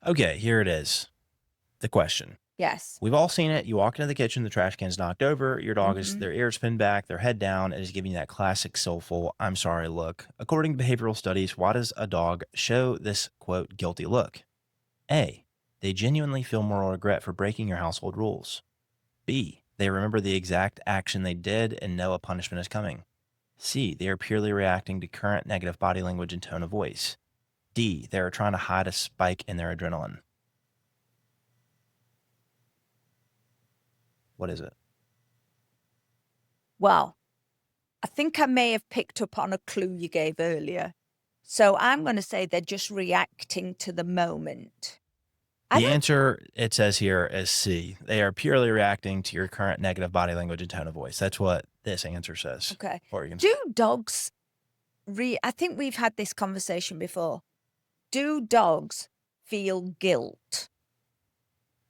Okay, here it is. The question. Yes. We've all seen it. You walk into the kitchen, the trash can's knocked over. Your dog is, Mm-hmm. their ears pinned back, their head down, and is giving you that classic soulful, I'm sorry look. According to behavioral studies, why does a dog show this, quote, guilty look? A, they genuinely feel moral regret for breaking your household rules. B, they remember the exact action they did and know a punishment is coming. C, they are purely reacting to current negative body language and tone of voice. D, they are trying to hide a spike in their adrenaline. What is it? Well, I think I may have picked up on a clue you gave earlier. So I'm going to say they're just reacting to the moment. I The don't. answer, it says here, is C. They are purely reacting to your current negative body language and tone of voice. That's what this answer says. Okay. Oregon. Do dogs I think we've had this conversation before. Do dogs feel guilt?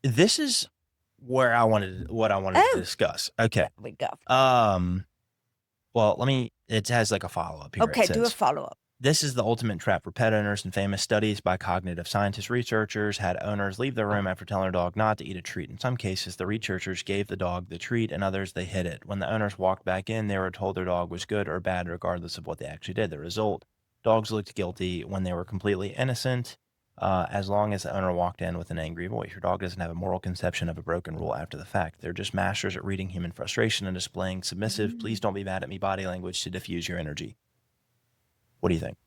This is where what I wanted to Oh, discuss. Okay. there we go. Um, well, it has like a follow-up here. It Okay, do a says, follow-up. this is the ultimate trap for pet owners, and famous studies by cognitive scientist researchers had owners leave their room after telling their dog not to eat a treat. In some cases, the researchers gave the dog the treat, and others they hid it. When the owners walked back in, they were told their dog was good or bad, regardless of what they actually did. The result, dogs looked guilty when they were completely innocent, as long as the owner walked in with an angry voice. Your dog doesn't have a moral conception of a broken rule after the fact. They're just masters at reading human frustration and displaying submissive, please Mm. don't be mad at me body language to diffuse your energy. What do you think?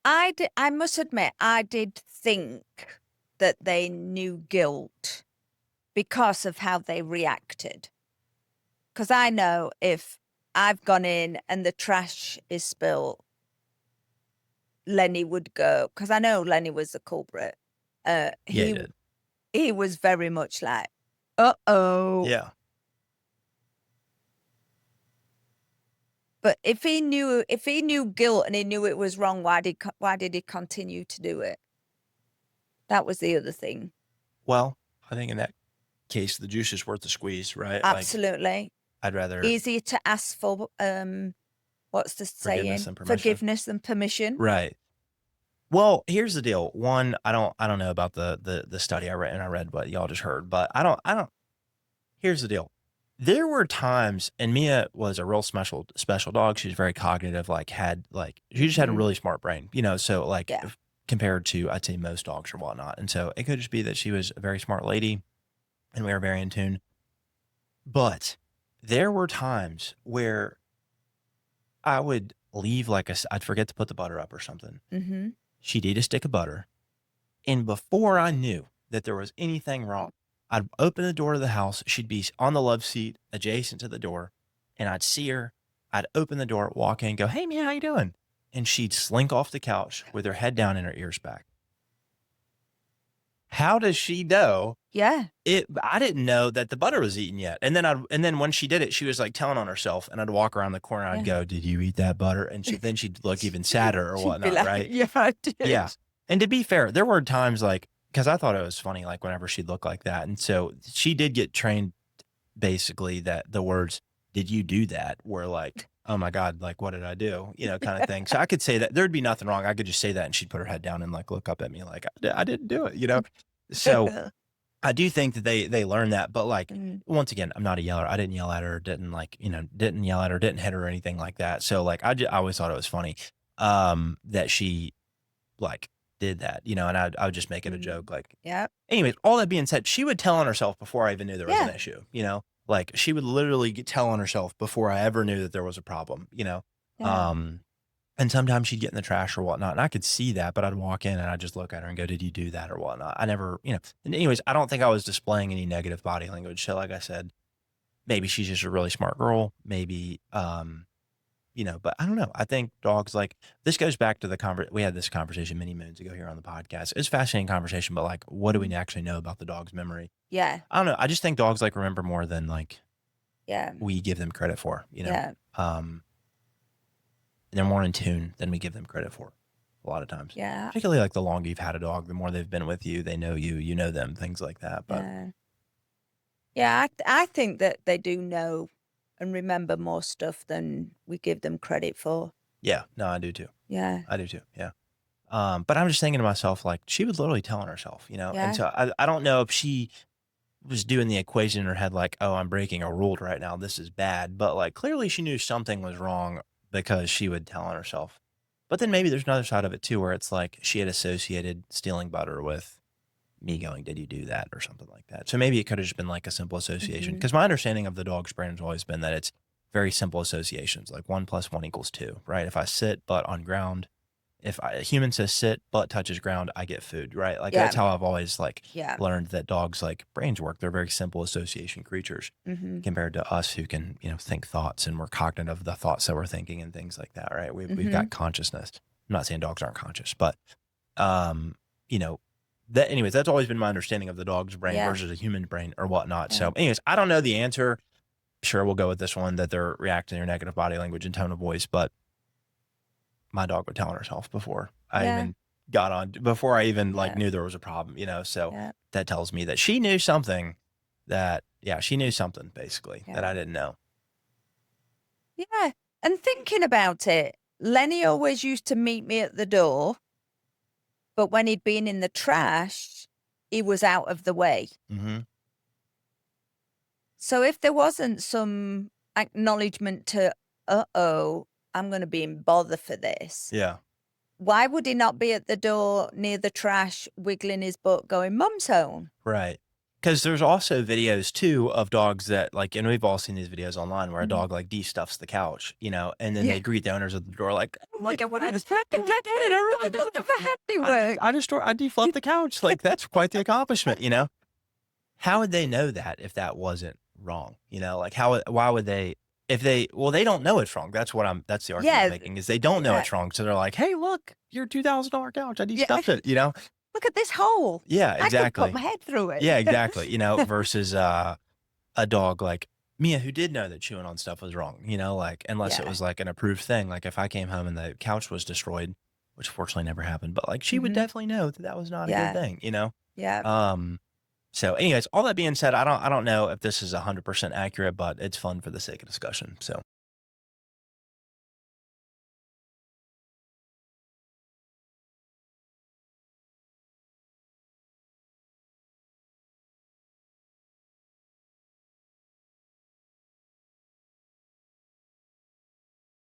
I must admit, I did think that they knew guilt because of how they reacted. Because I know if I've gone in and the trash is spilled, Lenny would go, because I know Lenny was the culprit. Yeah, He you did. he was very much like, uh-oh. Yeah. But if he knew guilt and he knew it was wrong, why did he continue to do it? That was the other thing. Well, I think in that case, the juice is worth the squeeze, right? Like, Absolutely. I'd rather Easier to ask for, what's the forgiveness saying? than permission. Forgiveness than permission. Right. Well, here's the deal. One, I don't know about the study I read, and I read what y'all just heard, but I don't here's the deal. There were times, and Mia was a real special dog. She was very cognitive, like she just had a Mhm. really smart brain, so like Yeah. compared to I'd say most dogs or whatnot. And so it could just be that she was a very smart lady and we were very in tune. But there were times where I would leave I'd forget to put the butter up or something. Mhm. She'd eat a stick of butter. And before I knew that there was anything wrong, I'd open the door of the house. She'd be on the love seat adjacent to the door. And I'd see her. I'd open the door, walk in, go, hey, man, how you doing? And she'd slink off the couch with her head down and her ears back. How does she know Yeah. I didn't know that the butter was eaten yet. And then when she did it, she was like telling on herself, and I'd walk around the corner, I'd Yeah. go, "Did you eat that butter?" And then she'd look even sadder or She'd be whatnot, like, right? "Yeah, I did." Yeah. And to be fair, there were times because I thought it was funny, like whenever she'd look like that. And so she did get trained basically that the words, "Did you do that?" were like, "Oh my God, like what did I do?" Kind of thing. So I could say that there'd be nothing wrong. I could just say that and she'd put her head down and like look up at me like I didn't do it. So I do think that they learn that, but, like, Mm. once again, I'm not a yeller. I didn't yell at her, didn't yell at her, didn't hit her or anything like that. So, like, I always thought it was funny, that she, like, did that, and I would just make it a Mm. joke, like Yep. anyways, all that being said, she would tell on herself before I even knew there was an Yeah. issue? Like, she would literally tell on herself before I ever knew that there was a problem? Yeah. Um and sometimes she'd get in the trash or whatnot, and I could see that, but I'd walk in and I'd just look at her and go, "Did you do that or whatnot?" I never. And anyways, I don't think I was displaying any negative body language. So, like I said, maybe she's just a really smart girl. Maybe, but I don't know. I think dogs this goes back to we had this conversation many moons ago here on the podcast. It's a fascinating conversation, but like, what do we Mm. actually know about the dog's memory? Yeah. I don't know. I just think dogs remember more than Yeah. we give them credit for. Yeah. Um, they're more in tune than we give them credit for a lot of times. Yeah. Particularly like the longer you've had a dog, the more they've been with you, they know you, you know them, things like that. But Yeah. Yeah, I think that they do know and remember more stuff than we give them credit for. yeah, no, I do too. Yeah. I do too. Yeah. But I'm just thinking to myself, like, she was literally telling herself, you know? And Yeah. so I don't know if she was doing the equation in her head, like, oh, I'm breaking a rule right now. This is bad. But like, clearly she knew something was wrong because she would tell on herself. But then maybe there's another side of it too, where it's like she had associated stealing butter with me going, did you do that or something like that? So maybe it could have just been like a simple association. Mhm. Because my understanding of the dog's brain has always been that it's very simple associations, like 1 + 1 = 2, right? If I sit butt on ground, if a human says sit, butt touches ground, I get food, right? Like that's Yeah. how I've always like Yeah. learned that dogs like brains work. They're very simple association creatures Mhm. compared to us who can, you know, think thoughts and we're cognizant of the thoughts that we're thinking and things like that, right? We've got Mhm. consciousness. I'm not saying dogs aren't conscious, but um, you know, that anyways, that's always been my understanding of the dog's brain Yeah. versus a human brain or whatnot. Yeah. So, anyways, I don't know the answer. Sure, we'll go with this one that they're reacting to your negative body language and tone of voice, but my dog would tell on herself before I Yeah. even got on, before I even like Yeah. knew there was a problem, you know. So Yeah. that tells me that she knew something that, yeah, she knew something basically that Yeah. I didn't know. Yeah. And thinking about it, Lenny always used to meet me at the door, but when he'd been in the trash, he was out of the way. Hmm. So if there wasn't some acknowledgement to, uh-oh, I'm going to be in bother for this, Yeah. why would he not be at the door near the trash, wiggling his butt, going, Mum's home? Right. Because there's also videos too of dogs that like, and we've all seen these videos online where a Mhm. dog like de-stuffs the couch, you know, and then Yeah. they greet the owners at the door like, look at what I just did. I really did Handiwork. I defluffed the couch. Like that's quite the accomplishment, you know? How would they know that if that wasn't wrong? You know, like why would they, if they, well, they don't know it's wrong. That's the argument I'm Yeah. making is they don't know Yeah. it's wrong. So they're like, hey, look, your $2,000 couch. I Yeah. de-stuffed it, you know? Look at this hole. Yeah, I could put exactly. my head through it. Yeah, exactly. You know, versus a dog like Mia who did know that chewing on stuff was wrong, you know, like unless it Yeah. was like an approved thing. Like if I came home and the couch was destroyed, which fortunately never happened, but like she would Mhm. definitely know that that was not a good Yeah. thing, you know? Yeah. Um, so anyways, all that being said, I don't know if this is 100% accurate, but it's fun for the sake of discussion. So